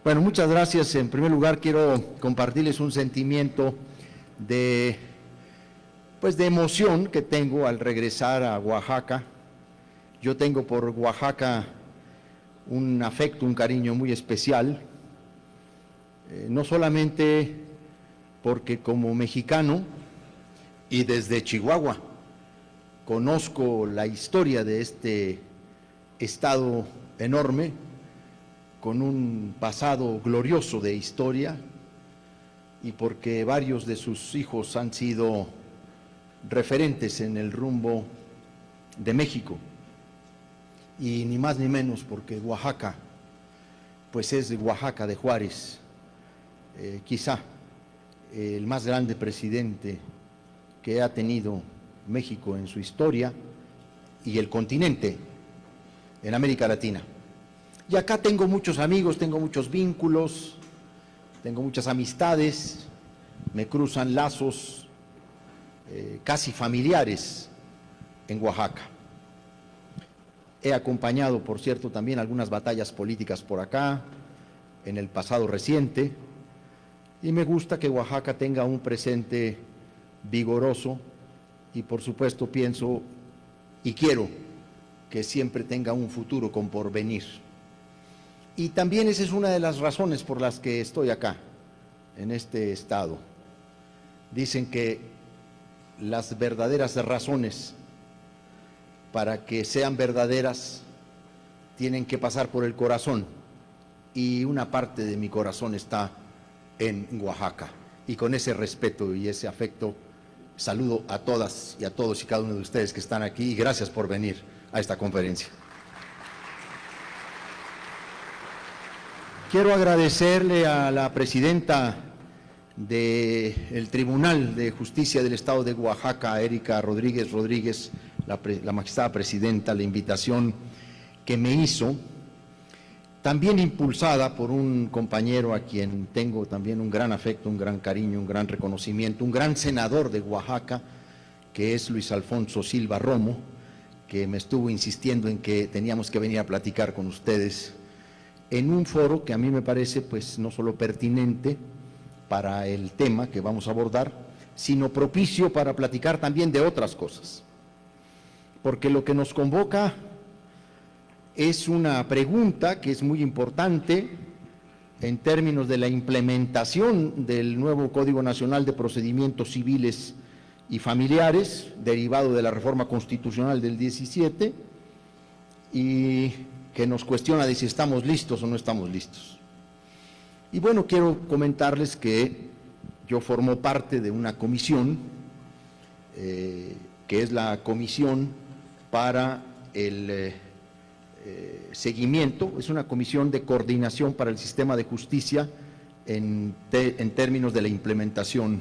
Bueno, muchas gracias. En primer lugar, quiero compartirles un sentimiento de emoción que tengo al regresar a Oaxaca. Yo tengo por Oaxaca un afecto, un cariño muy especial, no solamente porque como mexicano y desde Chihuahua conozco la historia de este estado enorme, con un pasado glorioso de historia, y porque varios de sus hijos han sido referentes en el rumbo de México, y ni más ni menos porque Oaxaca, pues es Oaxaca de Juárez, quizá el más grande presidente que ha tenido México en su historia y el continente en América Latina. Y acá tengo muchos amigos, tengo muchos vínculos, tengo muchas amistades, me cruzan lazos casi familiares en Oaxaca. He acompañado, por cierto, también algunas batallas políticas por acá, en el pasado reciente, y me gusta que Oaxaca tenga un presente vigoroso y, por supuesto, pienso y quiero que siempre tenga un futuro con porvenir. Y también esa es una de las razones por las que estoy acá, en este estado. Dicen que las verdaderas razones para que sean verdaderas tienen que pasar por el corazón, y una parte de mi corazón está en Oaxaca. Y con ese respeto y ese afecto saludo a todas y a todos y cada uno de ustedes que están aquí, y gracias por venir a esta conferencia. Quiero agradecerle a la presidenta del Tribunal de Justicia del Estado de Oaxaca, Erika Rodríguez, la magistrada presidenta, la invitación que me hizo, también impulsada por un compañero a quien tengo también un gran afecto, un gran cariño, un gran reconocimiento, un gran senador de Oaxaca, que es Luis Alfonso Silva Romo, que me estuvo insistiendo en que teníamos que venir a platicar con ustedes en un foro que a mí me parece pues no solo pertinente para el tema que vamos a abordar, sino propicio para platicar también de otras cosas. Porque lo que nos convoca es una pregunta que es muy importante en términos de la implementación del nuevo Código Nacional de Procedimientos Civiles y Familiares, derivado de la reforma constitucional del 17, y que nos cuestiona de si estamos listos o no estamos listos. Y bueno, quiero comentarles que yo formo parte de una comisión, que es la Comisión para el Seguimiento, es una comisión de coordinación para el sistema de justicia en términos de la implementación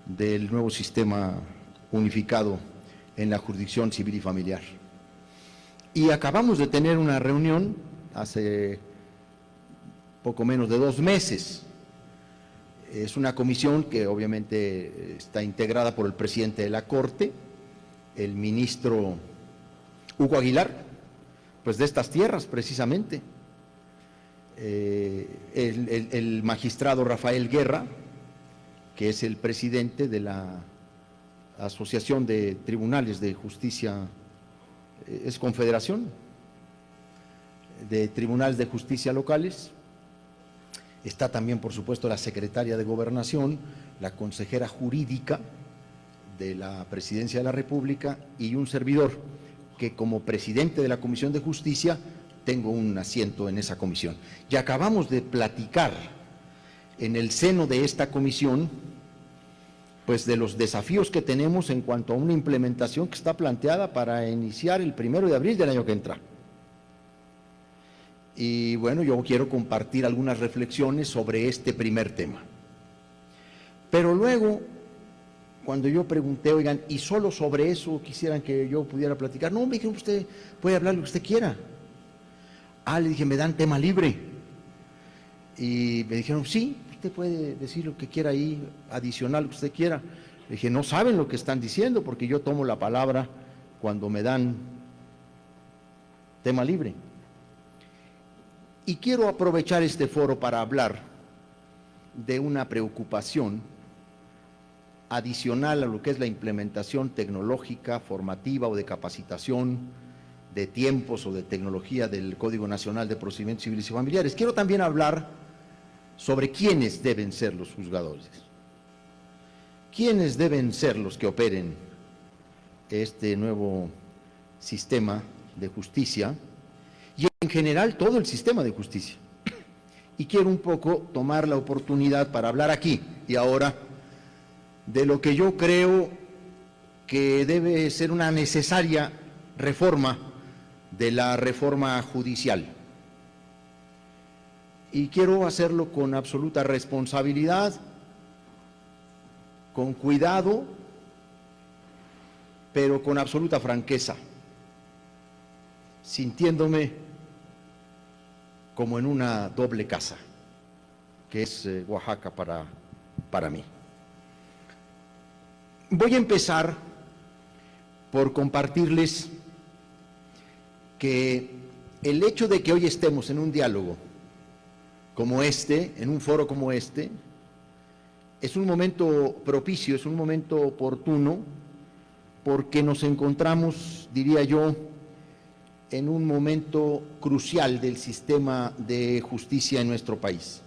del nuevo sistema unificado en la jurisdicción civil y familiar. Y acabamos de tener una reunión hace poco menos de 2 meses. Es una comisión que obviamente está integrada por el presidente de la Corte, el ministro Hugo Aguilar, pues de estas tierras precisamente, el magistrado Rafael Guerra, que es el presidente de la Asociación de Tribunales de Justicia, es Confederación de Tribunales de Justicia Locales. Está también, por supuesto, la secretaria de Gobernación, la consejera jurídica de la Presidencia de la República y un servidor que, como presidente de la Comisión de Justicia, tengo un asiento en esa comisión. Y acabamos de platicar en el seno de esta comisión pues de los desafíos que tenemos en cuanto a una implementación que está planteada para iniciar el 1 de abril del año que entra. Y bueno, yo quiero compartir algunas reflexiones sobre este primer tema. Pero luego, cuando yo pregunté, oigan, ¿y solo sobre eso quisieran que yo pudiera platicar? No, me dijeron, usted puede hablar lo que usted quiera. Le dije, ¿me dan tema libre? Y me dijeron, sí, usted puede decir lo que quiera ahí, adicional, lo que usted quiera. Le dije, no saben lo que están diciendo, porque yo tomo la palabra cuando me dan tema libre. Y quiero aprovechar este foro para hablar de una preocupación adicional a lo que es la implementación tecnológica, formativa o de capacitación de tiempos o de tecnología del Código Nacional de Procedimientos Civiles y Familiares. Quiero también hablar sobre quiénes deben ser los juzgadores, quiénes deben ser los que operen este nuevo sistema de justicia y en general todo el sistema de justicia. Y quiero un poco tomar la oportunidad para hablar aquí y ahora de lo que yo creo que debe ser una necesaria reforma de la reforma judicial. Y quiero hacerlo con absoluta responsabilidad, con cuidado, pero con absoluta franqueza, sintiéndome como en una doble casa, que es Oaxaca para mí. Voy a empezar por compartirles que el hecho de que hoy estemos en un diálogo como este, en un foro como este, es un momento propicio, es un momento oportuno, porque nos encontramos, diría yo, en un momento crucial del sistema de justicia en nuestro país.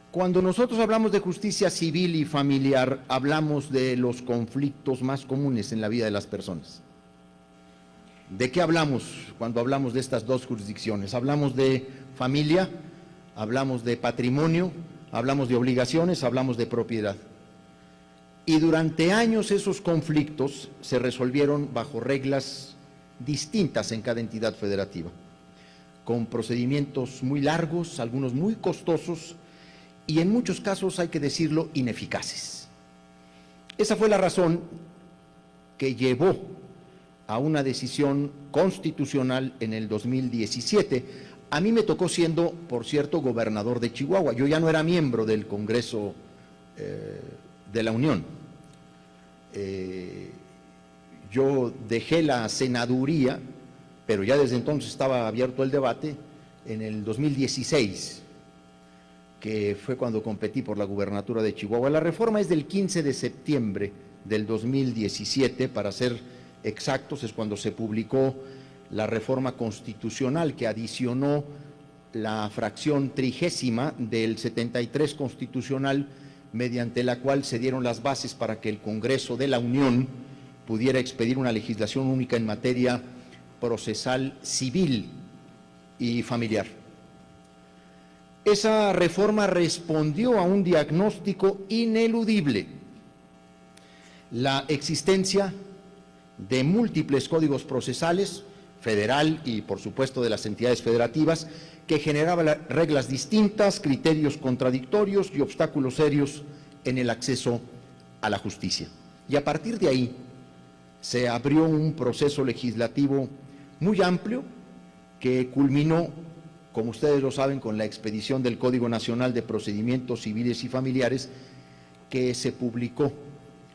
Cuando nosotros hablamos de justicia civil y familiar, hablamos de los conflictos más comunes en la vida de las personas. ¿De qué hablamos cuando hablamos de estas dos jurisdicciones? Hablamos de familia, hablamos de patrimonio, hablamos de obligaciones, hablamos de propiedad. Y durante años esos conflictos se resolvieron bajo reglas distintas en cada entidad federativa, con procedimientos muy largos, algunos muy costosos y en muchos casos, hay que decirlo, ineficaces. Esa fue la razón que llevó a una decisión constitucional en el 2017. A mí me tocó siendo, por cierto, gobernador de Chihuahua. Yo ya no era miembro del Congreso de la Unión. Yo dejé la senaduría, pero ya desde entonces estaba abierto el debate, en el 2016, que fue cuando competí por la gubernatura de Chihuahua. La reforma es del 15 de septiembre del 2017, para ser exactos, es cuando se publicó la reforma constitucional que adicionó la fracción 30ª del 73 constitucional, mediante la cual se dieron las bases para que el Congreso de la Unión pudiera expedir una legislación única en materia procesal civil y familiar. Esa reforma respondió a un diagnóstico ineludible: la existencia de múltiples códigos procesales, federal y por supuesto de las entidades federativas, que generaban reglas distintas, criterios contradictorios y obstáculos serios en el acceso a la justicia. Y a partir de ahí se abrió un proceso legislativo muy amplio que culminó, como ustedes lo saben, con la expedición del Código Nacional de Procedimientos Civiles y Familiares, que se publicó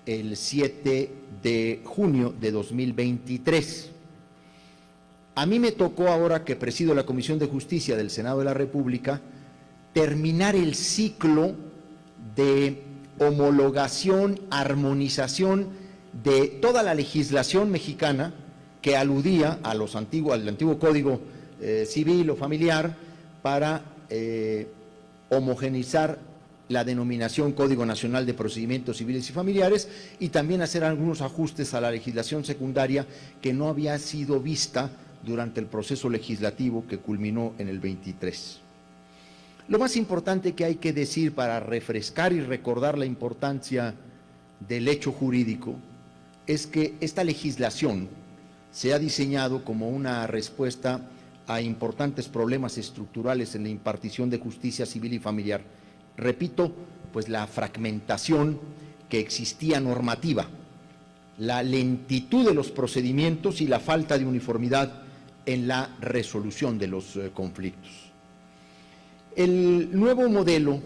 el 7 de junio de 2023. A mí me tocó, ahora que presido la Comisión de Justicia del Senado de la República, terminar el ciclo de homologación, armonización de toda la legislación mexicana que aludía a al antiguo Código Civil o Familiar, para homogeneizar la denominación Código Nacional de Procedimientos Civiles y Familiares, y también hacer algunos ajustes a la legislación secundaria que no había sido vista durante el proceso legislativo que culminó en el 23. Lo más importante que hay que decir para refrescar y recordar la importancia del hecho jurídico es que esta legislación se ha diseñado como una respuesta a importantes problemas estructurales en la impartición de justicia civil y familiar. Repito, pues la fragmentación que existía normativa, la lentitud de los procedimientos y la falta de uniformidad en la resolución de los conflictos. El nuevo modelo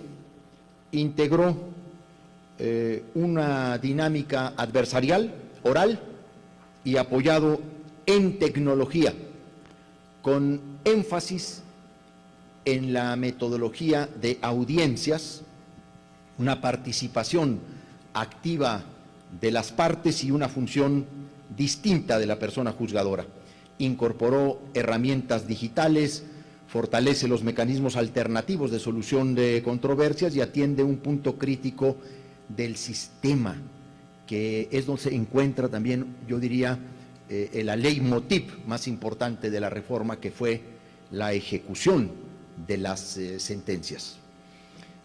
integró una dinámica adversarial, oral y apoyado en tecnología, con énfasis en la metodología de audiencias, una participación activa de las partes y una función distinta de la persona juzgadora. Incorporó herramientas digitales, fortalece los mecanismos alternativos de solución de controversias y atiende un punto crítico del sistema, que es donde se encuentra también, yo diría, la leitmotiv más importante de la reforma, que fue la ejecución de las sentencias.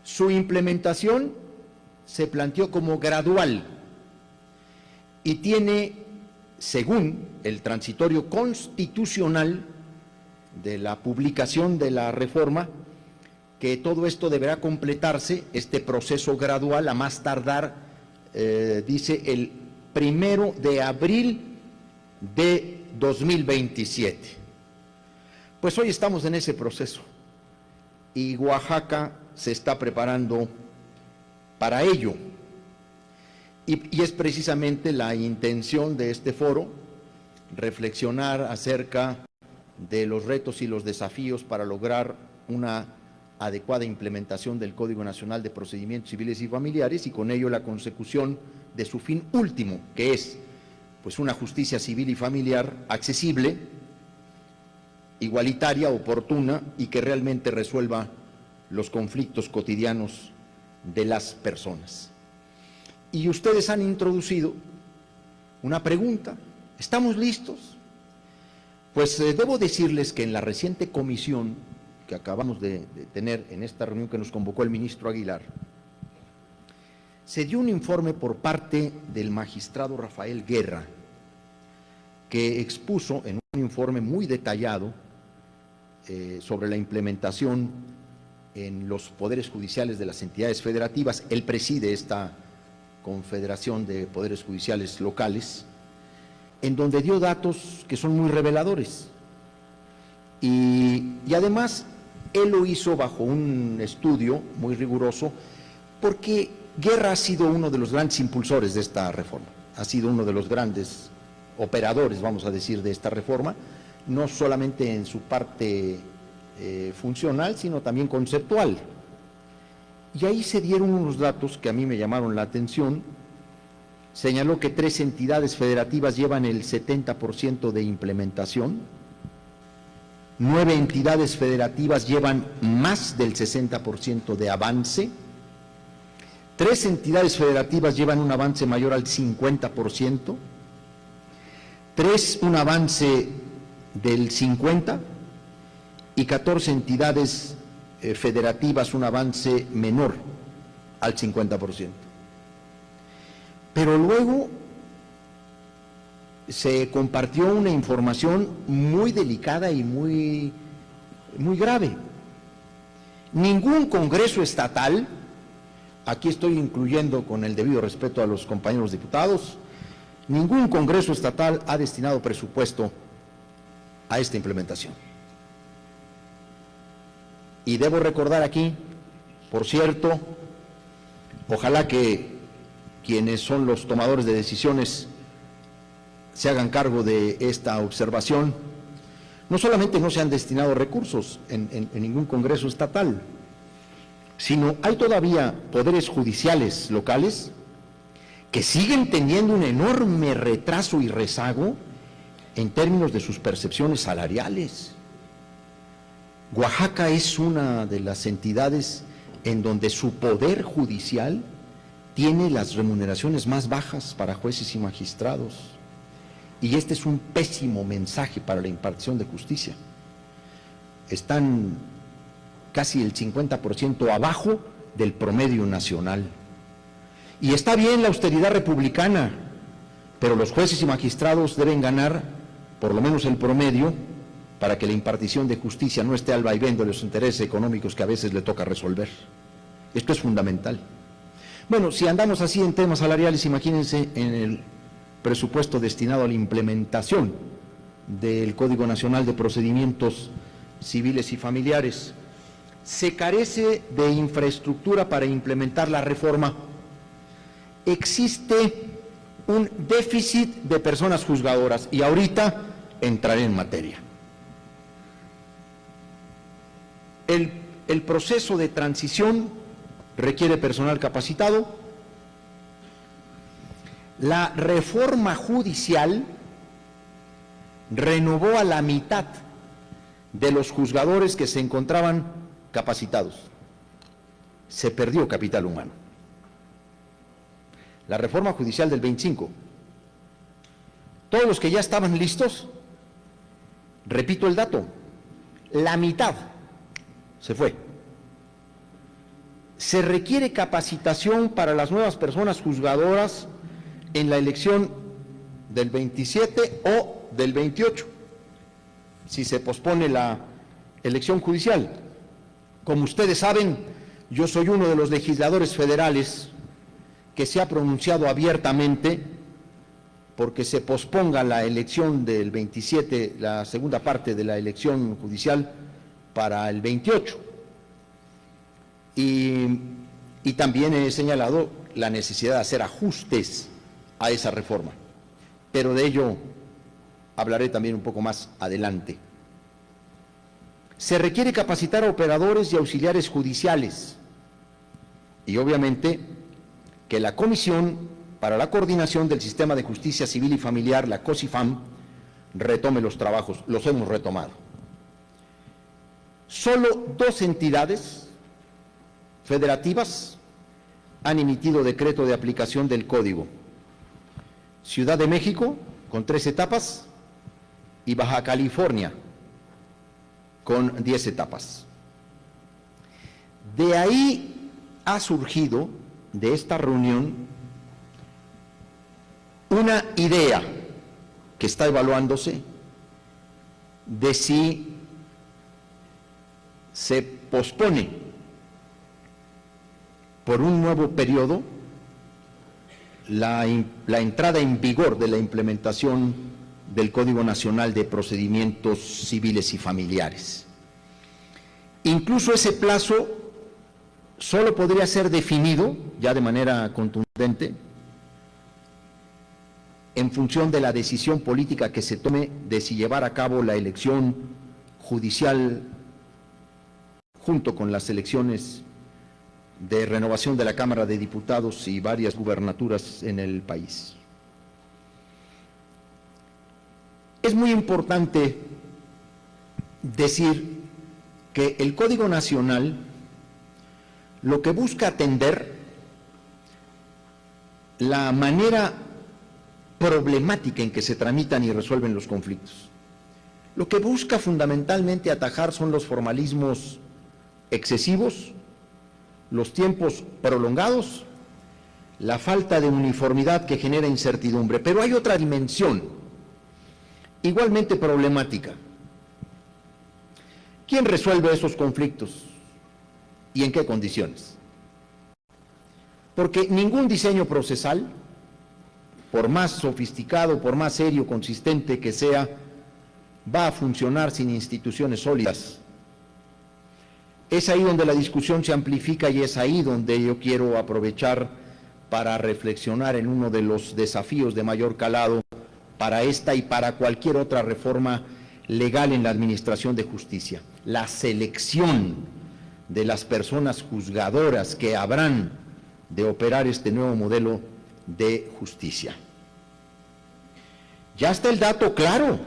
Su implementación se planteó como gradual y tiene, según el transitorio constitucional de la publicación de la reforma, que todo esto deberá completarse, este proceso gradual, a más tardar, dice, el 1 de abril de 2027. Pues hoy estamos en ese proceso y Oaxaca se está preparando para ello. Y es precisamente la intención de este foro reflexionar acerca de los retos y los desafíos para lograr una adecuada implementación del Código Nacional de Procedimientos Civiles y Familiares y con ello la consecución de su fin último, que es pues una justicia civil y familiar accesible, igualitaria, oportuna y que realmente resuelva los conflictos cotidianos de las personas. Y ustedes han introducido una pregunta: ¿estamos listos? Pues debo decirles que en la reciente comisión que acabamos de tener en esta reunión que nos convocó el ministro Aguilar, se dio un informe por parte del magistrado Rafael Guerra, que expuso en un informe muy detallado sobre la implementación en los poderes judiciales de las entidades federativas. Él preside esta Confederación de Poderes Judiciales Locales, en donde dio datos que son muy reveladores. Y además, él lo hizo bajo un estudio muy riguroso, porque Guerra ha sido uno de los grandes impulsores de esta reforma, ha sido uno de los grandes operadores, vamos a decir, de esta reforma, no solamente en su parte funcional, sino también conceptual. Y ahí se dieron unos datos que a mí me llamaron la atención. Señaló que 3 entidades federativas llevan el 70% de implementación, 9 entidades federativas llevan más del 60% de avance, 3 entidades federativas llevan un avance mayor al 50%, 3 un avance del 50% y 14 entidades federativas un avance menor al 50%. Pero luego se compartió una información muy delicada y muy grave. Ningún Congreso estatal, aquí estoy incluyendo con el debido respeto a los compañeros diputados, ningún Congreso estatal ha destinado presupuesto a esta implementación. Y debo recordar aquí, por cierto, ojalá que quienes son los tomadores de decisiones se hagan cargo de esta observación, no solamente no se han destinado recursos en ningún Congreso estatal, sino hay todavía poderes judiciales locales que siguen teniendo un enorme retraso y rezago en términos de sus percepciones salariales. Oaxaca es una de las entidades en donde su poder judicial tiene las remuneraciones más bajas para jueces y magistrados. Y este es un pésimo mensaje para la impartición de justicia. Están casi el 50% abajo del promedio nacional. Y está bien la austeridad republicana, pero los jueces y magistrados deben ganar por lo menos el promedio para que la impartición de justicia no esté al vaivén de los intereses económicos que a veces le toca resolver. Esto es fundamental. Bueno, si andamos así en temas salariales, imagínense en el presupuesto destinado a la implementación del Código Nacional de Procedimientos Civiles y Familiares. Se carece de infraestructura para implementar la reforma. Existe un déficit de personas juzgadoras y ahorita entraré en materia. El proceso de transición requiere personal capacitado. La reforma judicial renovó a la mitad de los juzgadores que se encontraban capacitados. Se perdió capital humano. La reforma judicial del 25. Todos los que ya estaban listos, repito el dato, la mitad se fue. Se requiere capacitación para las nuevas personas juzgadoras en la elección del 27 o del 28, si se pospone la elección judicial. Como ustedes saben, yo soy uno de los legisladores federales que se ha pronunciado abiertamente porque se posponga la elección del 27, la segunda parte de la elección judicial, para el 28. Y también he señalado la necesidad de hacer ajustes a esa reforma, pero de ello hablaré también un poco más adelante. Se requiere capacitar a operadores y auxiliares judiciales y obviamente que la Comisión para la Coordinación del Sistema de Justicia Civil y Familiar, la COSIFAM, retome los trabajos. Los hemos retomado. Solo 2 entidades federativas han emitido decreto de aplicación del Código: Ciudad de México, con 3 etapas, y Baja California, con 10 etapas. De ahí ha surgido, de esta reunión, una idea que está evaluándose de si se pospone por un nuevo periodo la entrada en vigor de la implementación del Código Nacional de Procedimientos Civiles y Familiares. Incluso ese plazo solo podría ser definido, ya de manera contundente, en función de la decisión política que se tome de si llevar a cabo la elección judicial junto con las elecciones de renovación de la Cámara de Diputados y varias gubernaturas en el país. Es muy importante decir que el Código Nacional lo que busca atender la manera problemática en que se tramitan y resuelven los conflictos. Lo que busca fundamentalmente atajar son los formalismos excesivos, los tiempos prolongados, la falta de uniformidad que genera incertidumbre. Pero hay otra dimensión igualmente problemática. ¿Quién resuelve esos conflictos y en qué condiciones? Porque ningún diseño procesal, por más sofisticado, por más serio, consistente que sea, va a funcionar sin instituciones sólidas. Es ahí donde la discusión se amplifica y es ahí donde yo quiero aprovechar para reflexionar en uno de los desafíos de mayor calado para esta y para cualquier otra reforma legal en la administración de justicia: la selección de las personas juzgadoras que habrán de operar este nuevo modelo de justicia. Ya está el dato claro: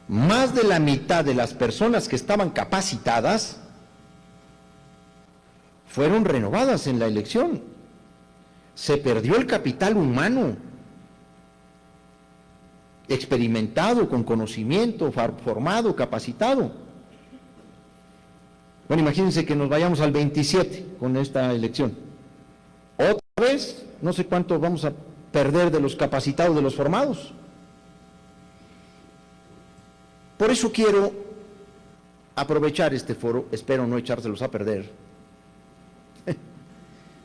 más de la mitad de las personas que estaban capacitadas fueron renovadas en la elección. Se perdió el capital humano experimentado, con conocimiento, formado, capacitado. Bueno, imagínense que nos vayamos al 27 con esta elección. Otra vez, no sé cuánto vamos a perder de los capacitados, de los formados. Por eso quiero aprovechar este foro, espero no echárselos a perder.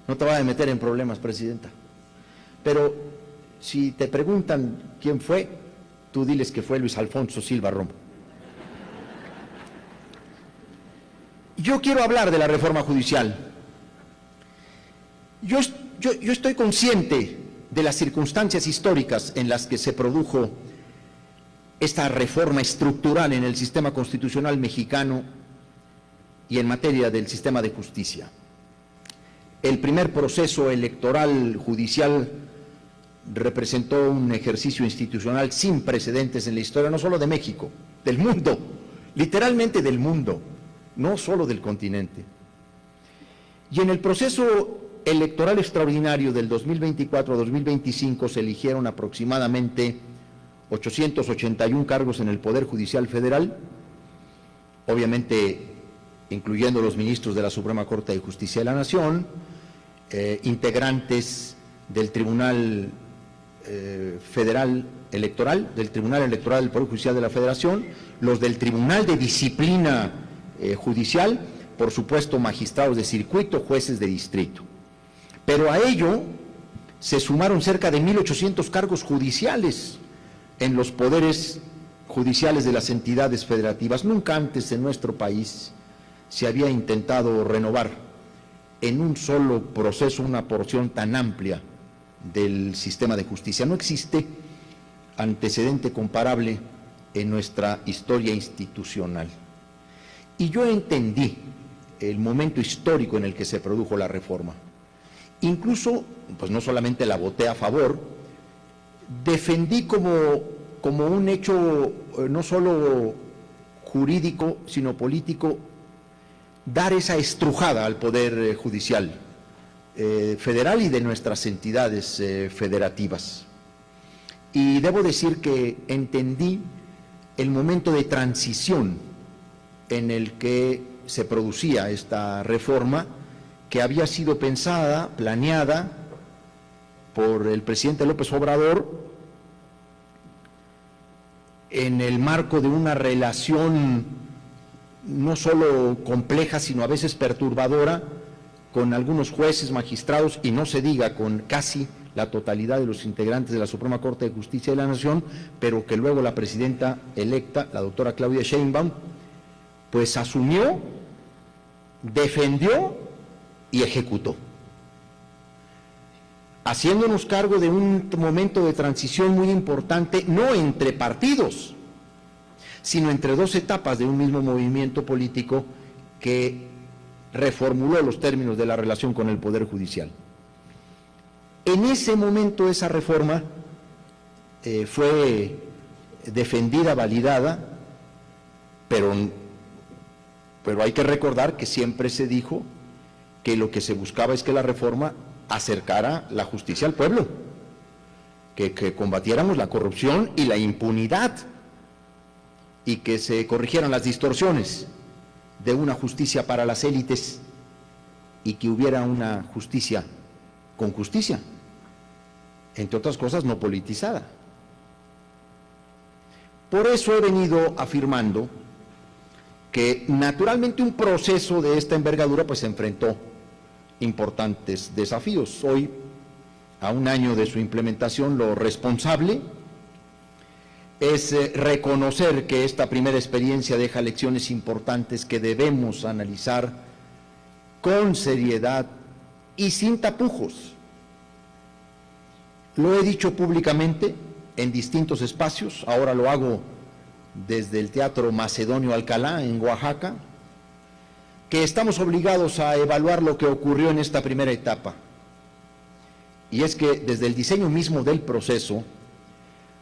No te vayas a meter en problemas, Presidenta. Pero si te preguntan quién fue, tú diles que fue Luis Alfonso Silva Romo. Yo quiero hablar de la reforma judicial. Yo estoy consciente de las circunstancias históricas en las que se produjo esta reforma estructural en el sistema constitucional mexicano y en materia del sistema de justicia. El primer proceso electoral judicial representó un ejercicio institucional sin precedentes en la historia, no solo de México, del mundo, literalmente del mundo, no solo del continente. Y en el proceso electoral extraordinario del 2024 a 2025 se eligieron aproximadamente 881 cargos en el Poder Judicial Federal, obviamente incluyendo los ministros de la Suprema Corte de Justicia de la Nación, integrantes del Tribunal Federal Electoral, del Tribunal Electoral del Poder Judicial de la Federación, los del Tribunal de Disciplina Judicial, por supuesto magistrados de circuito, jueces de distrito. Pero a ello se sumaron cerca de 1.800 cargos judiciales en los poderes judiciales de las entidades federativas. Nunca antes en nuestro país se había intentado renovar en un solo proceso una porción tan amplia del sistema de justicia. No existe antecedente comparable en nuestra historia institucional. Y yo entendí el momento histórico en el que se produjo la reforma. Incluso, pues no solamente la voté a favor, defendí como un hecho no solo jurídico, sino político, dar esa estrujada al Poder Judicial federal y de nuestras entidades federativas. Y debo decir que entendí el momento de transición en el que se producía esta reforma, que había sido pensada, planeada por el presidente López Obrador en el marco de una relación no solo compleja, sino a veces perturbadora, con algunos jueces, magistrados, y no se diga con casi la totalidad de los integrantes de la Suprema Corte de Justicia de la Nación, pero que luego la presidenta electa, la doctora Claudia Sheinbaum, pues asumió, defendió y ejecutó, haciéndonos cargo de un momento de transición muy importante, no entre partidos, sino entre dos etapas de un mismo movimiento político que reformuló los términos de la relación con el Poder Judicial. En ese momento esa reforma fue defendida, validada, pero hay que recordar que siempre se dijo que lo que se buscaba es que la reforma acercara la justicia al pueblo, que combatiéramos la corrupción y la impunidad, y que se corrigieran las distorsiones de una justicia para las élites y que hubiera una justicia con justicia, entre otras cosas no politizada. Por eso he venido afirmando que naturalmente un proceso de esta envergadura pues enfrentó importantes desafíos. Hoy, a un año de su implementación, lo responsable es reconocer que esta primera experiencia deja lecciones importantes que debemos analizar con seriedad y sin tapujos. Lo he dicho públicamente en distintos espacios, ahora lo hago desde el Teatro Macedonio Alcalá en Oaxaca, que estamos obligados a evaluar lo que ocurrió en esta primera etapa. Y es que desde el diseño mismo del proceso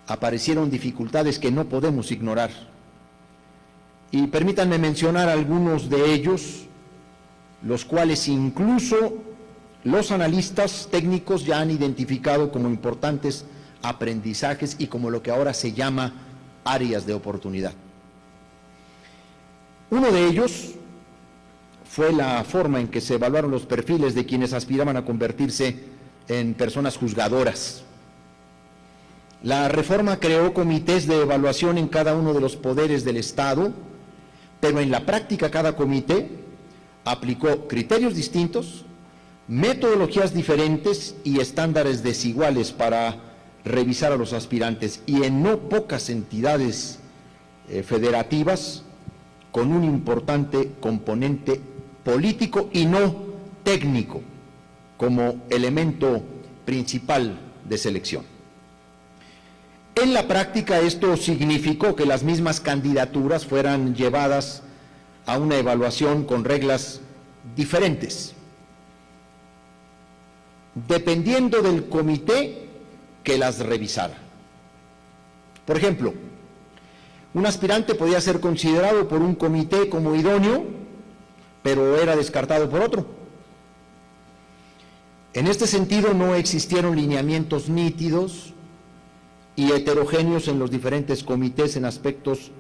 aparecieron dificultades que no podemos ignorar. Y permítanme mencionar algunos de ellos, los cuales incluso los analistas técnicos ya han identificado como importantes aprendizajes y como lo que ahora se llama áreas de oportunidad. Uno de ellos fue la forma en que se evaluaron los perfiles de quienes aspiraban a convertirse en personas juzgadoras. La reforma creó comités de evaluación en cada uno de los poderes del Estado, pero en la práctica cada comité aplicó criterios distintos, metodologías diferentes y estándares desiguales para revisar a los aspirantes, y en no pocas entidades federativas con un importante componente político y no técnico como elemento principal de selección. En la práctica esto significó que las mismas candidaturas fueran llevadas a una evaluación con reglas diferentes, dependiendo del comité que las revisara. Por ejemplo, un aspirante podía ser considerado por un comité como idóneo, pero era descartado por otro. En este sentido, no existieron lineamientos nítidos y heterogéneos en los diferentes comités en aspectos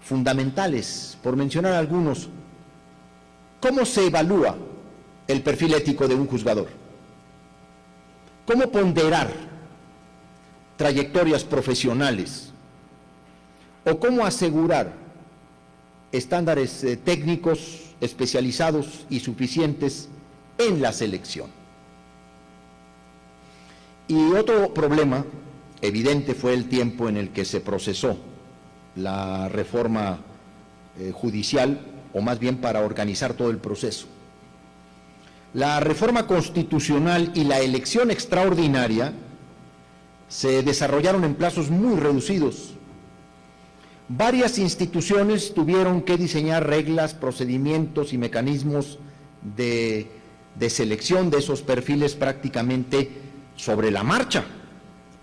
fundamentales. Por mencionar algunos, ¿cómo se evalúa el perfil ético de un juzgador? ¿Cómo ponderar trayectorias profesionales? ¿O cómo asegurar estándares técnicos especializados y suficientes en la selección? Y otro problema evidente fue el tiempo en el que se procesó la reforma judicial, o más bien para organizar todo el proceso. La reforma constitucional y la elección extraordinaria se desarrollaron en plazos muy reducidos. Varias instituciones tuvieron que diseñar reglas, procedimientos y mecanismos de selección de esos perfiles prácticamente sobre la marcha.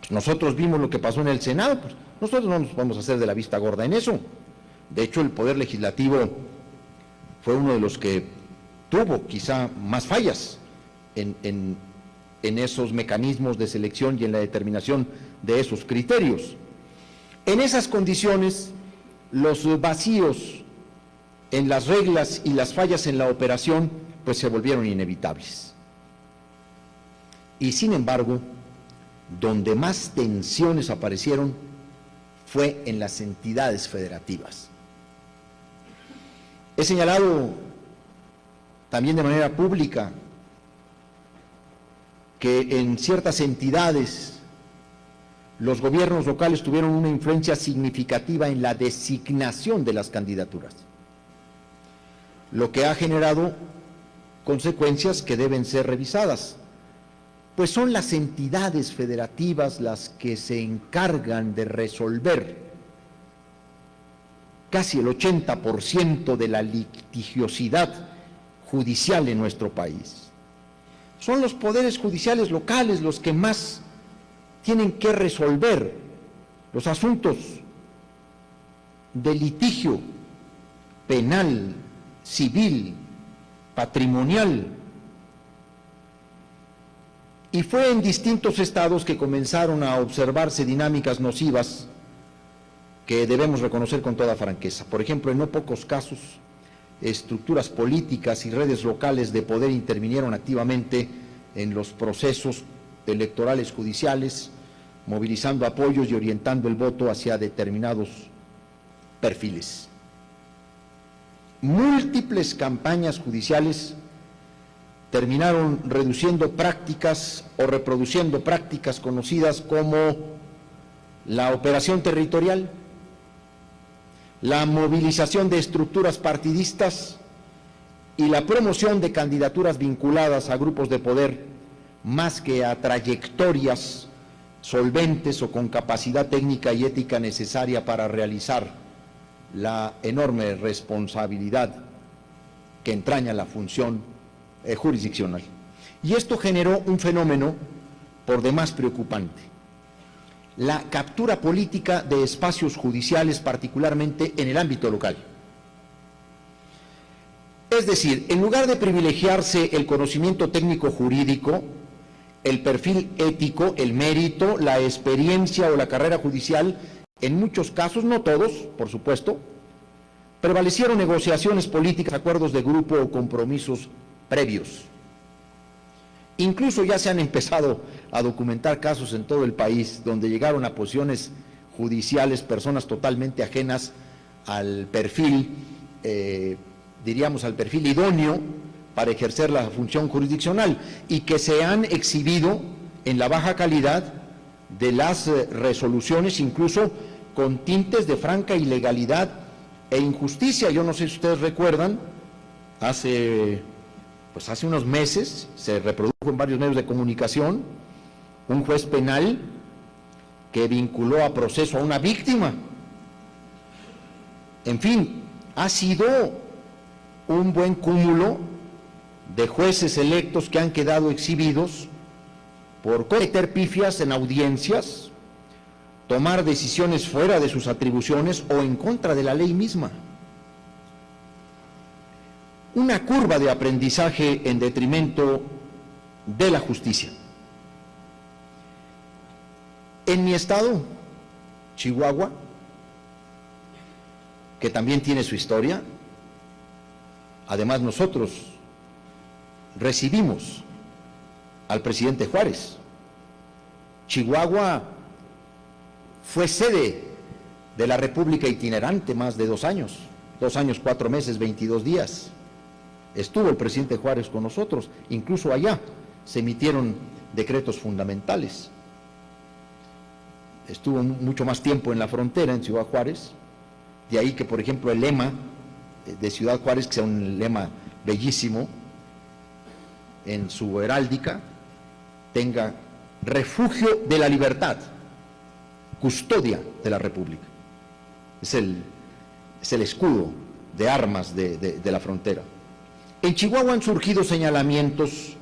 Nosotros vimos lo que pasó en el Senado, pues nosotros no nos vamos a hacer de la vista gorda en eso. De hecho, el Poder Legislativo fue uno de los que tuvo quizá más fallas en esos mecanismos de selección y en la determinación de esos criterios. En esas condiciones, los vacíos en las reglas y las fallas en la operación pues se volvieron inevitables. Y sin embargo, donde más tensiones aparecieron fue en las entidades federativas. He señalado también de manera pública que en ciertas entidades los gobiernos locales tuvieron una influencia significativa en la designación de las candidaturas, lo que ha generado consecuencias que deben ser revisadas, pues son las entidades federativas las que se encargan de resolver casi el 80% de la litigiosidad judicial en nuestro país. Son los poderes judiciales locales los que más tienen que resolver los asuntos de litigio penal, civil, patrimonial. Y fue en distintos estados que comenzaron a observarse dinámicas nocivas que debemos reconocer con toda franqueza. Por ejemplo, en no pocos casos, estructuras políticas y redes locales de poder intervinieron activamente en los procesos electorales judiciales, movilizando apoyos y orientando el voto hacia determinados perfiles. Múltiples campañas judiciales terminaron reduciendo prácticas o reproduciendo prácticas conocidas como la operación territorial, la movilización de estructuras partidistas y la promoción de candidaturas vinculadas a grupos de poder más que a trayectorias solventes o con capacidad técnica y ética necesaria para realizar la enorme responsabilidad que entraña la función jurisdiccional. Y esto generó un fenómeno por demás preocupante: la captura política de espacios judiciales, particularmente en el ámbito local. Es decir, en lugar de privilegiarse el conocimiento técnico jurídico, el perfil ético, el mérito, la experiencia o la carrera judicial, en muchos casos, no todos, por supuesto, prevalecieron negociaciones políticas, acuerdos de grupo o compromisos previos. Incluso ya se han empezado a documentar casos en todo el país donde llegaron a posiciones judiciales personas totalmente ajenas al perfil, diríamos al perfil idóneo para ejercer la función jurisdiccional, y que se han exhibido en la baja calidad de las resoluciones, incluso con tintes de franca ilegalidad e injusticia. Yo no sé si ustedes recuerdan, hace unos meses se reprodujo en varios medios de comunicación un juez penal que vinculó a proceso a una víctima. En fin, ha sido un buen cúmulo de jueces electos que han quedado exhibidos por cometer pifias en audiencias, tomar decisiones fuera de sus atribuciones o en contra de la ley misma. Una curva de aprendizaje en detrimento de la justicia. En mi estado, Chihuahua, que también tiene su historia, además nosotros recibimos al presidente Juárez. Chihuahua fue sede de la República itinerante más de 2 años, 2 años, 4 meses, 22 días. Estuvo el presidente Juárez con nosotros, incluso allá se emitieron decretos fundamentales. Estuvo mucho más tiempo en la frontera, en Ciudad Juárez, de ahí que, por ejemplo, el lema de Ciudad Juárez, que sea un lema bellísimo, en su heráldica, tenga refugio de la libertad, custodia de la República. Es el escudo de armas de la frontera. En Chihuahua han surgido señalamientos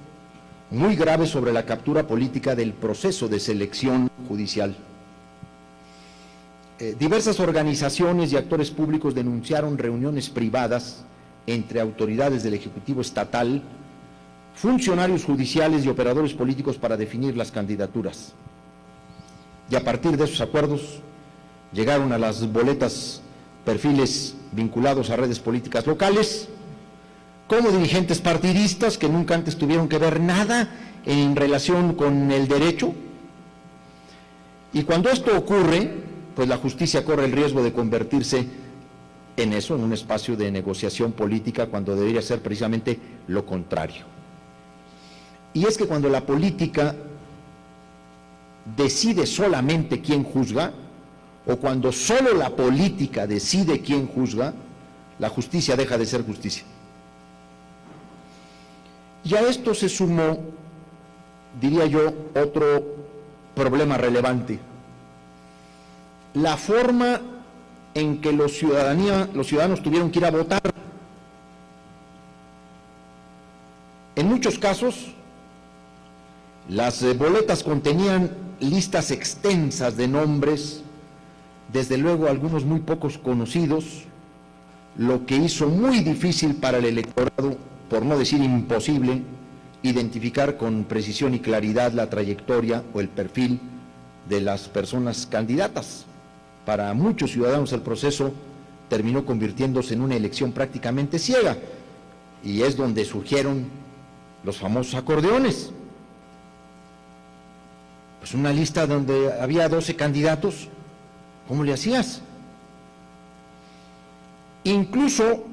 muy graves sobre la captura política del proceso de selección judicial. Diversas organizaciones y actores públicos denunciaron reuniones privadas entre autoridades del Ejecutivo Estatal, funcionarios judiciales y operadores políticos para definir las candidaturas. Y a partir de esos acuerdos llegaron a las boletas perfiles vinculados a redes políticas locales, como dirigentes partidistas que nunca antes tuvieron que ver nada en relación con el derecho. Y cuando esto ocurre, pues la justicia corre el riesgo de convertirse en eso, en un espacio de negociación política, cuando debería ser precisamente lo contrario. Y es que cuando la política decide solamente quién juzga, o cuando solo la política decide quién juzga, la justicia deja de ser justicia. Y a esto se sumó, diría yo, otro problema relevante: la forma en que los ciudadanos tuvieron que ir a votar. En muchos casos, las boletas contenían listas extensas de nombres, desde luego algunos muy pocos conocidos, lo que hizo muy difícil para el electorado, por no decir imposible, identificar con precisión y claridad la trayectoria o el perfil de las personas candidatas. Para muchos ciudadanos el proceso terminó convirtiéndose en una elección prácticamente ciega, y es donde surgieron los famosos acordeones. Pues una lista donde había 12 candidatos, ¿cómo le hacías? Incluso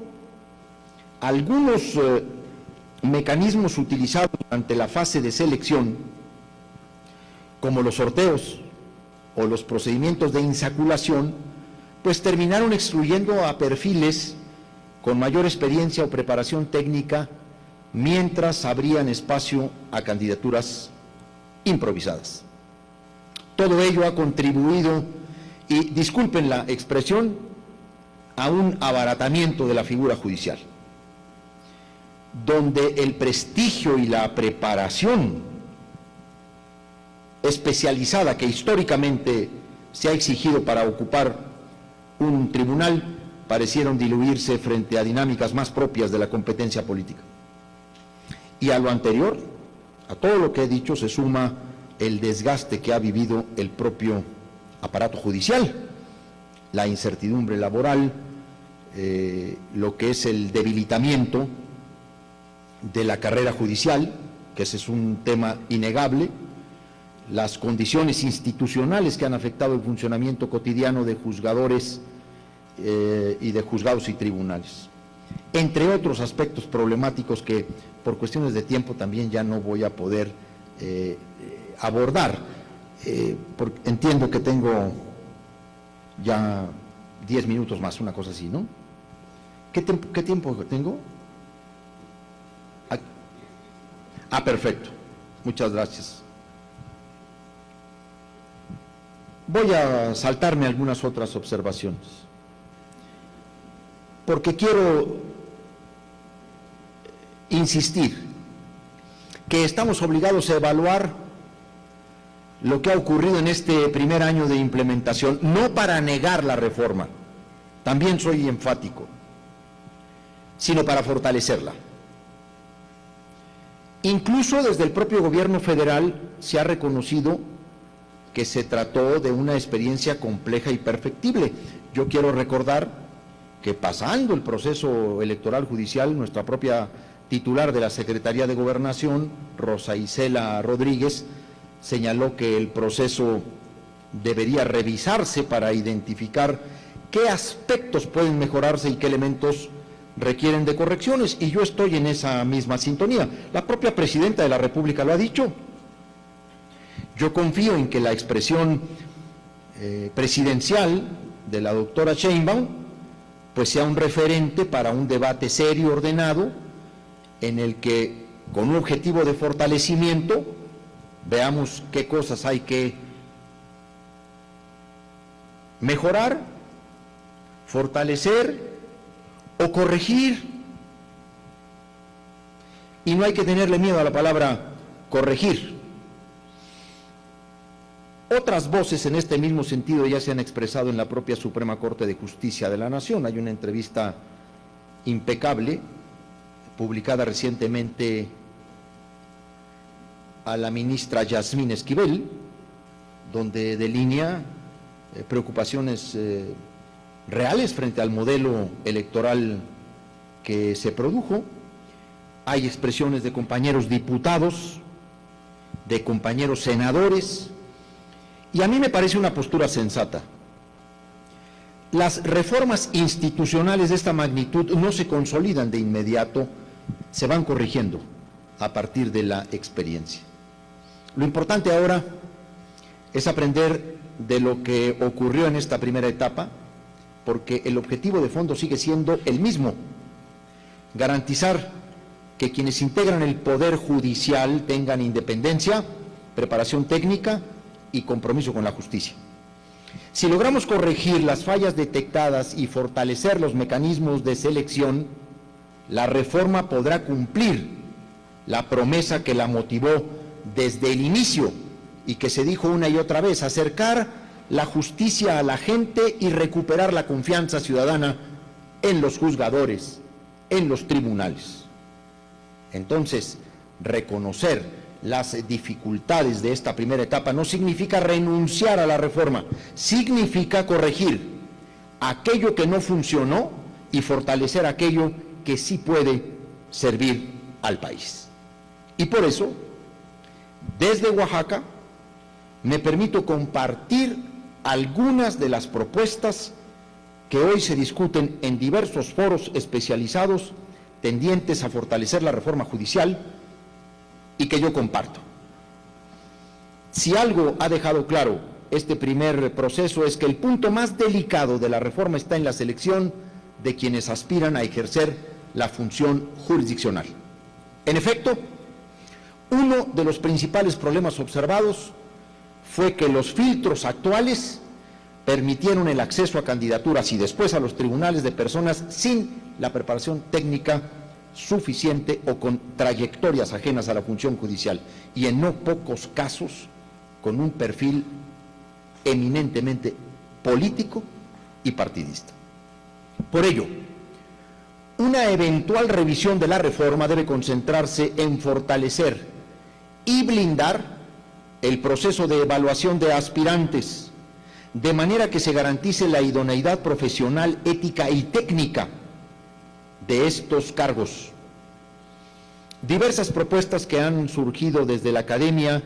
algunos mecanismos utilizados durante la fase de selección, como los sorteos o los procedimientos de insaculación, pues terminaron excluyendo a perfiles con mayor experiencia o preparación técnica, mientras abrían espacio a candidaturas improvisadas. Todo ello ha contribuido, y disculpen la expresión, a un abaratamiento de la figura judicial, donde el prestigio y la preparación especializada que históricamente se ha exigido para ocupar un tribunal parecieron diluirse frente a dinámicas más propias de la competencia política. Y a lo anterior, a todo lo que he dicho, se suma el desgaste que ha vivido el propio aparato judicial, la incertidumbre laboral, lo que es el debilitamiento de la carrera judicial, que ese es un tema innegable, las condiciones institucionales que han afectado el funcionamiento cotidiano de juzgadores y de juzgados y tribunales, entre otros aspectos problemáticos que por cuestiones de tiempo también ya no voy a poder abordar, porque entiendo que tengo ya 10 minutos más, una cosa así, ¿no? ¿Qué tiempo tengo? Perfecto, muchas gracias. Voy a saltarme algunas otras observaciones, porque quiero insistir que estamos obligados a evaluar lo que ha ocurrido en este primer año de implementación, no para negar la reforma, también soy enfático, sino para fortalecerla. Incluso desde el propio gobierno federal se ha reconocido que se trató de una experiencia compleja y perfectible. Yo quiero recordar que pasando el proceso electoral judicial, nuestra propia titular de la Secretaría de Gobernación, Rosa Isela Rodríguez, señaló que el proceso debería revisarse para identificar qué aspectos pueden mejorarse y qué elementos requieren de correcciones, y yo estoy en esa misma sintonía. La propia Presidenta de la República lo ha dicho. Yo confío en que la expresión presidencial de la doctora Sheinbaum pues sea un referente para un debate serio, ordenado, en el que, con un objetivo de fortalecimiento, veamos qué cosas hay que mejorar, fortalecer o corregir. Y no hay que tenerle miedo a la palabra corregir. Otras voces en este mismo sentido ya se han expresado en la propia Suprema Corte de Justicia de la Nación. Hay una entrevista impecable, publicada recientemente a la ministra Yasmín Esquivel, donde delinea preocupaciones reales frente al modelo electoral que se produjo. Hay expresiones de compañeros diputados, de compañeros senadores, y a mí me parece una postura sensata. Las reformas institucionales de esta magnitud no se consolidan de inmediato, se van corrigiendo a partir de la experiencia. Lo importante ahora es aprender de lo que ocurrió en esta primera etapa, porque el objetivo de fondo sigue siendo el mismo: garantizar que quienes integran el Poder Judicial tengan independencia, preparación técnica y compromiso con la justicia. Si logramos corregir las fallas detectadas y fortalecer los mecanismos de selección, la reforma podrá cumplir la promesa que la motivó desde el inicio y que se dijo una y otra vez: acercar la justicia a la gente y recuperar la confianza ciudadana en los juzgadores, en los tribunales. Entonces, reconocer las dificultades de esta primera etapa no significa renunciar a la reforma, significa corregir aquello que no funcionó y fortalecer aquello que sí puede servir al país. Y por eso, desde Oaxaca, me permito compartir algunas de las propuestas que hoy se discuten en diversos foros especializados tendientes a fortalecer la reforma judicial y que yo comparto. Si algo ha dejado claro este primer proceso es que el punto más delicado de la reforma está en la selección de quienes aspiran a ejercer la función jurisdiccional. En efecto, uno de los principales problemas observados fue que los filtros actuales permitieron el acceso a candidaturas y después a los tribunales de personas sin la preparación técnica suficiente o con trayectorias ajenas a la función judicial, y en no pocos casos con un perfil eminentemente político y partidista. Por ello, una eventual revisión de la reforma debe concentrarse en fortalecer y blindar el proceso de evaluación de aspirantes, de manera que se garantice la idoneidad profesional, ética y técnica de estos cargos. Diversas propuestas que han surgido desde la academia,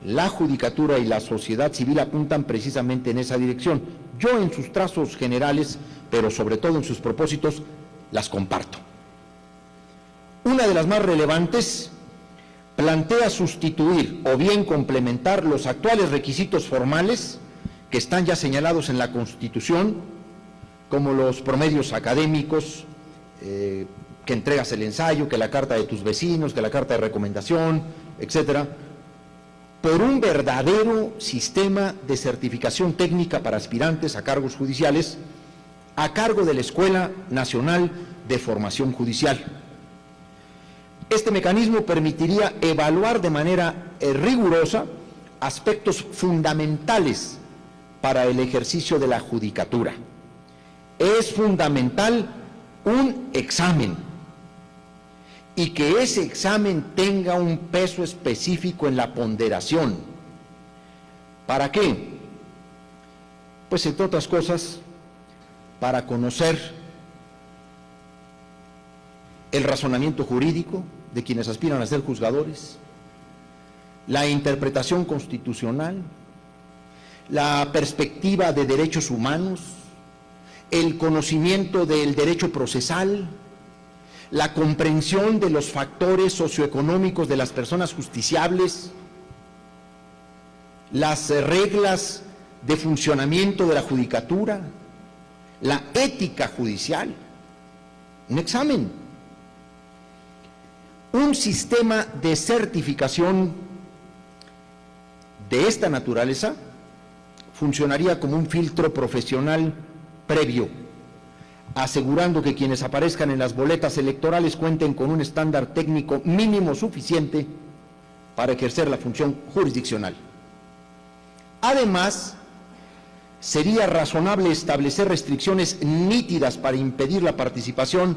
la judicatura y la sociedad civil apuntan precisamente en esa dirección. Yo en sus trazos generales, pero sobre todo en sus propósitos, las comparto. Una de las más relevantes plantea sustituir o bien complementar los actuales requisitos formales que están ya señalados en la Constitución, como los promedios académicos, que entregas el ensayo, que la carta de tus vecinos, que la carta de recomendación, etcétera, por un verdadero sistema de certificación técnica para aspirantes a cargos judiciales a cargo de la Escuela Nacional de Formación Judicial. Este mecanismo permitiría evaluar de manera rigurosa aspectos fundamentales para el ejercicio de la judicatura. Es fundamental un examen y que ese examen tenga un peso específico en la ponderación. ¿Para qué? Pues entre otras cosas, para conocer el razonamiento jurídico de quienes aspiran a ser juzgadores, la interpretación constitucional, la perspectiva de derechos humanos, el conocimiento del derecho procesal, la comprensión de los factores socioeconómicos de las personas justiciables, las reglas de funcionamiento de la judicatura, la ética judicial, un examen, un sistema de certificación de esta naturaleza funcionaría como un filtro profesional previo, asegurando que quienes aparezcan en las boletas electorales cuenten con un estándar técnico mínimo suficiente para ejercer la función jurisdiccional. Además, sería razonable establecer restricciones nítidas para impedir la participación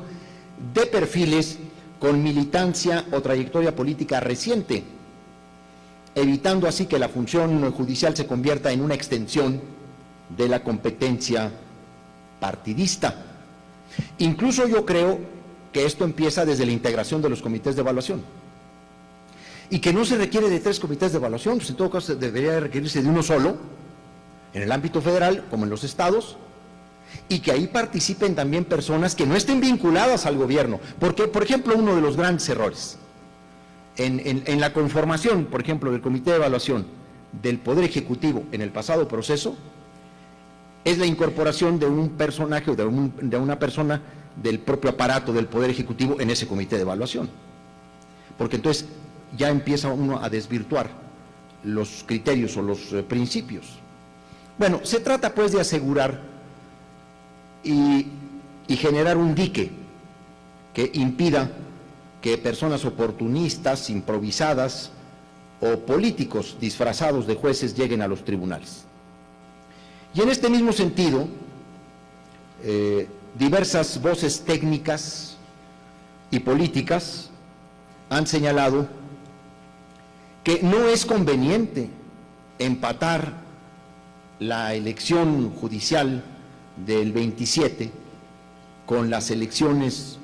de perfiles con militancia o trayectoria política reciente, evitando así que la función judicial se convierta en una extensión de la competencia partidista. Incluso yo creo que esto empieza desde la integración de los comités de evaluación y que no se requiere de 3 comités de evaluación, pues en todo caso debería requerirse de uno solo, en el ámbito federal como en los estados, y que ahí participen también personas que no estén vinculadas al gobierno, porque, por ejemplo, uno de los grandes errores en la conformación, por ejemplo, del comité de evaluación del Poder Ejecutivo en el pasado proceso, es la incorporación de un personaje o de una persona del propio aparato del Poder Ejecutivo en ese comité de evaluación, porque entonces ya empieza uno a desvirtuar los criterios o los principios. Bueno, se trata pues de asegurar y generar un dique que impida que personas oportunistas, improvisadas o políticos disfrazados de jueces lleguen a los tribunales. Y en este mismo sentido, diversas voces técnicas y políticas han señalado que no es conveniente empatar la elección judicial del 27 con las elecciones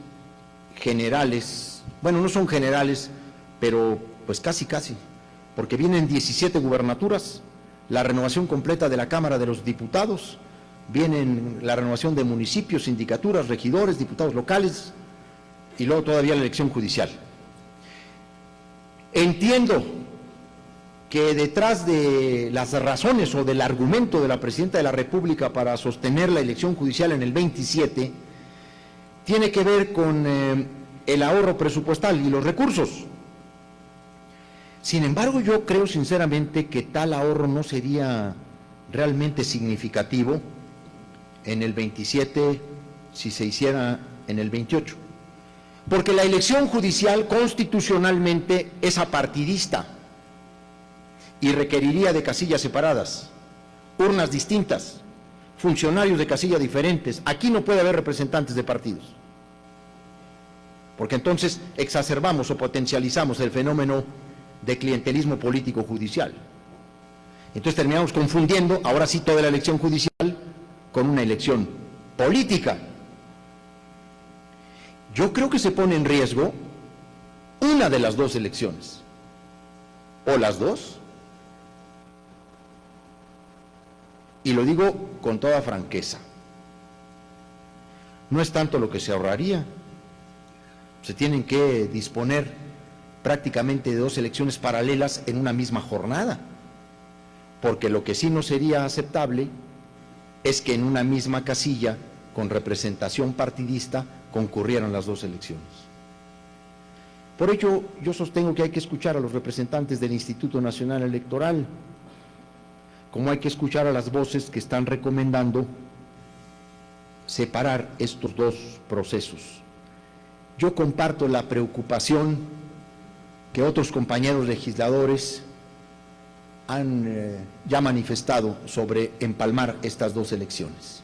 generales, bueno, no son generales, pero pues casi, porque vienen 17 gubernaturas, la renovación completa de la Cámara de los Diputados, vienen la renovación de municipios, sindicaturas, regidores, diputados locales, y luego todavía la elección judicial. Entiendo que detrás de las razones o del argumento de la Presidenta de la República para sostener la elección judicial en el 27 tiene que ver con el ahorro presupuestal y los recursos. Sin embargo, yo creo sinceramente que tal ahorro no sería realmente significativo en el 27 si se hiciera en el 28, porque la elección judicial constitucionalmente es apartidista y requeriría de casillas separadas, urnas distintas, funcionarios de casilla diferentes. Aquí no puede haber representantes de partidos, porque entonces exacerbamos o potencializamos el fenómeno de clientelismo político judicial. Entonces terminamos confundiendo, ahora sí, toda la elección judicial con una elección política. Yo creo que se pone en riesgo una de las dos elecciones, o las dos, y lo digo con toda franqueza. No es tanto lo que se ahorraría, se tienen que disponer prácticamente de 2 elecciones paralelas en una misma jornada, porque lo que sí no sería aceptable es que en una misma casilla con representación partidista concurrieran las 2 elecciones. Por ello, yo sostengo que hay que escuchar a los representantes del Instituto Nacional Electoral, como hay que escuchar a las voces que están recomendando separar estos 2 procesos. yo comparto la preocupación que otros compañeros legisladores han ya manifestado sobre empalmar estas dos elecciones,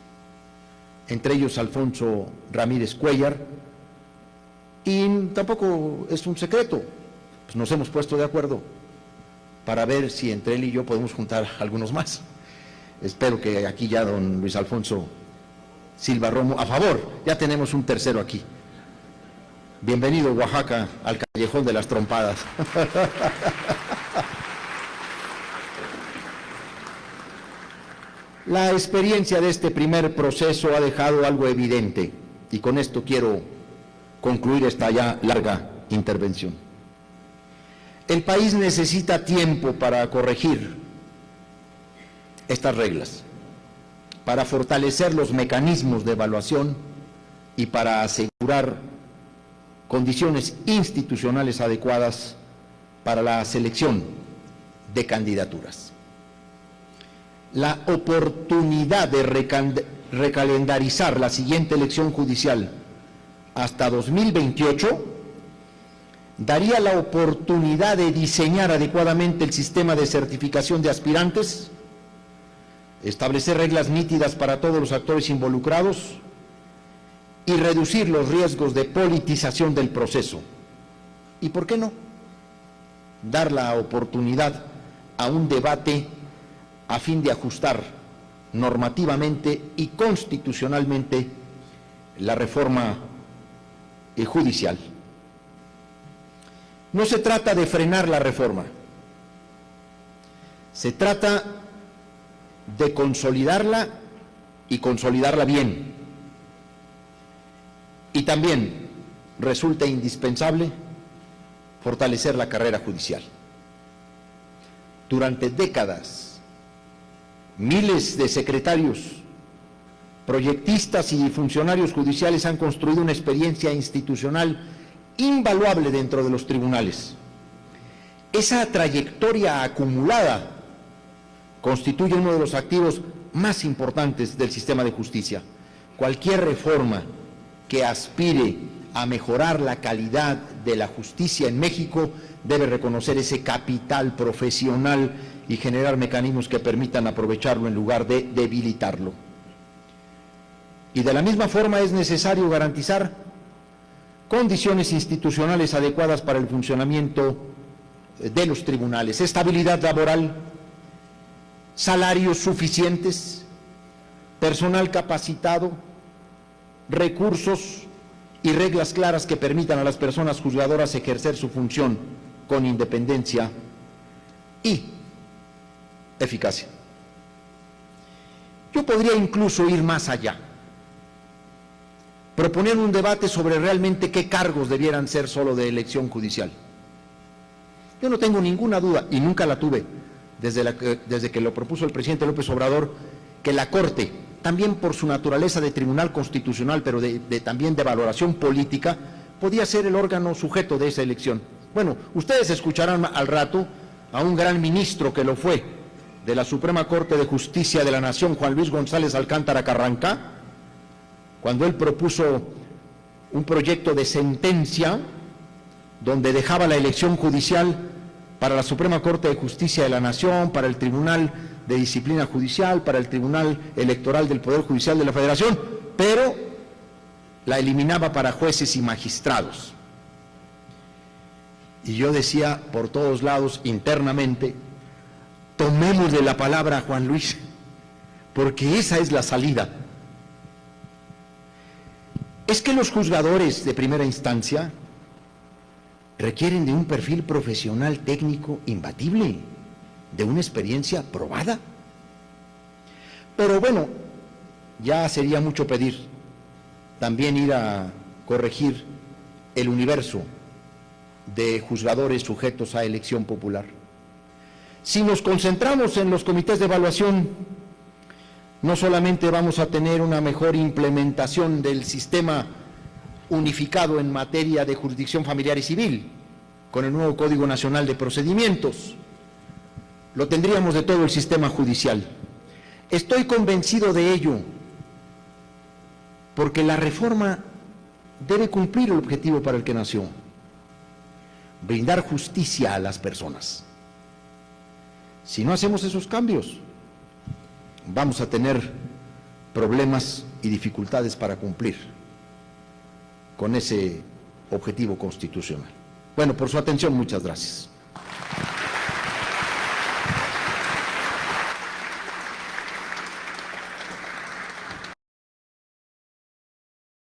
entre ellos Alfonso Ramírez Cuéllar, y tampoco es un secreto, pues nos hemos puesto de acuerdo para ver si entre él y yo podemos juntar algunos más. Espero que aquí ya don Luis Alfonso Silva Romo, a favor, ya tenemos un tercero aquí. Bienvenido, Oaxaca, al callejón de las trompadas. La experiencia de este primer proceso ha dejado algo evidente, y con esto quiero concluir esta ya larga intervención. El país necesita tiempo para corregir estas reglas, para fortalecer los mecanismos de evaluación y para asegurar condiciones institucionales adecuadas para la selección de candidaturas. La oportunidad de recalendarizar la siguiente elección judicial hasta 2028 daría la oportunidad de diseñar adecuadamente el sistema de certificación de aspirantes, establecer reglas nítidas para todos los actores involucrados y reducir los riesgos de politización del proceso. ¿Y por qué no? Dar la oportunidad a un debate a fin de ajustar normativamente y constitucionalmente la reforma judicial. No se trata de frenar la reforma, se trata de consolidarla y consolidarla bien. Y también resulta indispensable fortalecer la carrera judicial. Durante décadas, miles de secretarios, proyectistas y funcionarios judiciales han construido una experiencia institucional invaluable dentro de los tribunales. Esa trayectoria acumulada constituye uno de los activos más importantes del sistema de justicia. Cualquier reforma que aspire a mejorar la calidad de la justicia en México debe reconocer ese capital profesional y generar mecanismos que permitan aprovecharlo en lugar de debilitarlo. Y de la misma forma es necesario garantizar condiciones institucionales adecuadas para el funcionamiento de los tribunales, estabilidad laboral, salarios suficientes, personal capacitado, recursos y reglas claras que permitan a las personas juzgadoras ejercer su función con independencia y eficacia. Yo podría incluso ir más allá, proponer un debate sobre realmente qué cargos debieran ser solo de elección judicial. Yo no tengo ninguna duda, y nunca la tuve desde que lo propuso el presidente López Obrador, que la Corte, también por su naturaleza de tribunal constitucional, pero también de valoración política, podía ser el órgano sujeto de esa elección. Bueno, ustedes escucharán al rato a un gran ministro que lo fue, de la Suprema Corte de Justicia de la Nación, Juan Luis González Alcántara Carrancá, cuando él propuso un proyecto de sentencia donde dejaba la elección judicial para la Suprema Corte de Justicia de la Nación, para el Tribunal de Disciplina Judicial, para el Tribunal Electoral del Poder Judicial de la Federación, pero la eliminaba para jueces y magistrados. Y yo decía por todos lados internamente, tomémosle la palabra a Juan Luis, porque esa es la salida. Es que los juzgadores de primera instancia requieren de un perfil profesional técnico imbatible, de una experiencia probada. Pero bueno, ya sería mucho pedir también ir a corregir el universo de juzgadores sujetos a elección popular. Si nos concentramos en los comités de evaluación, no solamente vamos a tener una mejor implementación del sistema unificado en materia de jurisdicción familiar y civil, con el nuevo Código Nacional de Procedimientos, lo tendríamos de todo el sistema judicial. Estoy convencido de ello, porque la reforma debe cumplir el objetivo para el que nació: brindar justicia a las personas. Si no hacemos esos cambios, vamos a tener problemas y dificultades para cumplir con ese objetivo constitucional. Bueno, por su atención, muchas gracias.